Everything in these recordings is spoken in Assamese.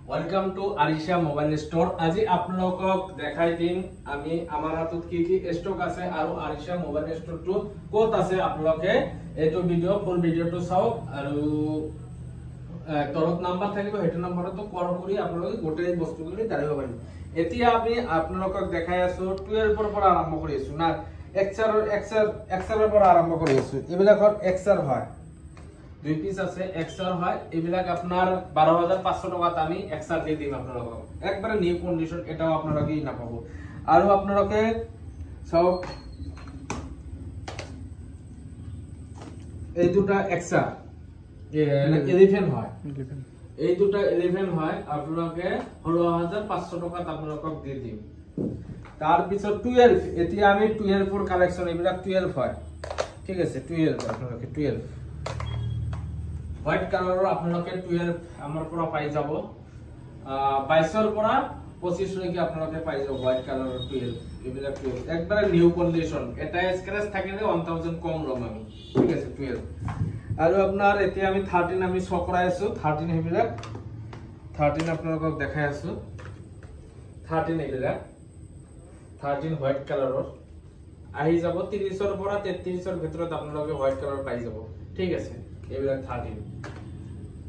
Welcome to Arisha mobile store. আজি আপোনালোকক দেখাই দিম আমি আমাৰ হাতত কি কি স্টক আছে আৰু আৰিশা মোবাইল স্টোৰটো ক'ত আছে। আপোনালোকে এইটো ভিডিও ফুল ভিডিওটো চাওক আৰু তলত নাম্বাৰ থাকিব, হেটো নাম্বাৰটো কল কৰি আপোনালোকে গোটেই বস্তুখিনি জানিব পাৰিব। এতিয়া আমি আপোনালোকক দেখাই আছো 12 ৰ পৰা আৰম্ভ কৰি আছো না, এক্সেলৰ পৰা আৰম্ভ কৰি আছো। এইবিলাকৰ এক্সেল হয়, 2 পিস আছে এক্সেল হয়। এইবিলাক আপনার 12,500 টাকাত আমি এক্সেল দিয়ে দিম আপনারা, একবারে নিউ কন্ডিশন, এটাও আপনারা কি না পাবো। আর আপনারাকে সব এই দুটা এক্সেল 11 হয়, এই দুটা 11 হয়। আপনারাকে 16,500 টাকাত আপনারা দিয়ে দিম। তার পিছত 12, এতিয়া আমি 12 এর কালেকশন, এইবিলাক 12 হয়, ঠিক আছে। 12 আপনারাকে 12 হোয়াইট কালাৰৰ আপোনালোকে 12 আমাৰ পৰা পাই যাব। 22 ৰ পৰা 25 লৈকে আপোনালোকে পাই যাব হোয়াইট কালাৰৰ 12। এইবিলাক 12 একবাৰে নিউ কন্ডিশন, এটা স্ক্ৰ্যাচ থাকিলে 1000 কম লম আমি, ঠিক আছে। 12 আৰু আপোনাৰ এতিয়া আমি 13 আমি শো কৰাই আছো। 13 এইবিলাক 13 আপোনালোকক দেখাই আছো। 13 এইবিলাক 13 হোয়াইট কালাৰৰ আহি যাব। 30 ৰ পৰা 33 ৰ ভিতৰত আপোনালোকে হোয়াইট কালাৰ পাই যাব, ঠিক আছে। এইবিলাক 13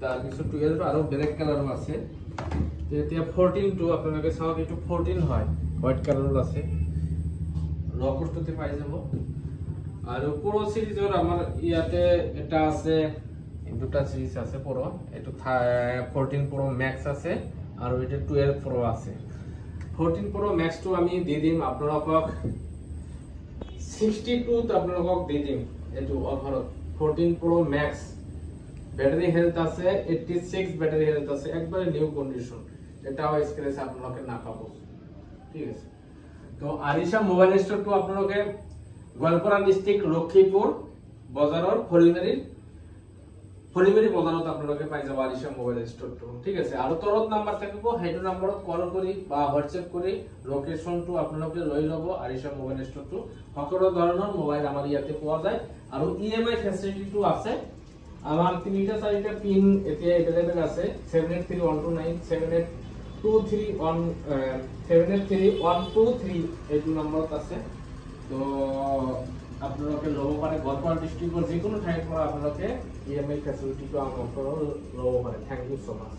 তাৰ পিছত 12 আৰু ব্ল্যাক কালারও আছে। এতিয়া 14 টো আপোনালোকে চাওক, এটো 14 হয়, হোয়াইট কালারও আছে, ল কষ্টতে পাই যাব। আৰু পুৰো সিৰিজৰ আমাৰ ইয়াতে এটা আছে, দুটা সিৰিজ আছে পুৰো। এটো 14 প্ৰো ম্যাক্স আছে আৰু এটা 12 প্রো আছে। 14 প্রো ম্যাক্স টো আমি দি দিম আপোনালোকক 62 ত আপোনালোকক দি দিম। এটো অফাৰত 14 প্রো ম্যাক্স, ব্যাটারি হেলথ আছে 86, ব্যাটারি হেলথ আছে, একবারে নিউ কন্ডিশন। এটাও স্ক্র্যাচ আপনারা না পাবো, ঠিক আছে। তো আরিশা মোবাইল স্টোরটো আপনারা গোৱালপাৰা ডিস্ট্ৰিক্ট লক্ষীপুৰ বজাৰৰ ফলিমাৰী বজাৰত আপোনালোকে পাই যাব আৰিশা মোবাইল স্টোৰটো, ঠিক আছে। আৰু তলত নাম্বাৰ থাকিব, হেটো নাম্বাৰত কল কৰি বা হোৱাটসঅ্যাপ কৰি লোকেশনটো আপোনালোকে লৈ ল'ব। আৰিশা মোবাইল স্টোৰটো সকলো ধৰণৰ মোবাইল আমাৰ ইয়াতে পোৱা যায় আৰু ইএমআই ফেসিলিটিটো আছে। আমাৰ 3-4টা পিন এতিয়া अवेलेबल আছে। 783129 7833123 এইটো নম্বৰত আছে। তো আপোনালোকে ল'ব পাৰে, গোৱালপাৰা ডিস্ট্ৰিক্টৰ যিকোনো ঠাইৰ পৰা আপোনালোকে ইএমআই ফেসিলিটিটো আমাৰ পৰা ল'ব পাৰে। থ্যাংক ইউ সো মাচ।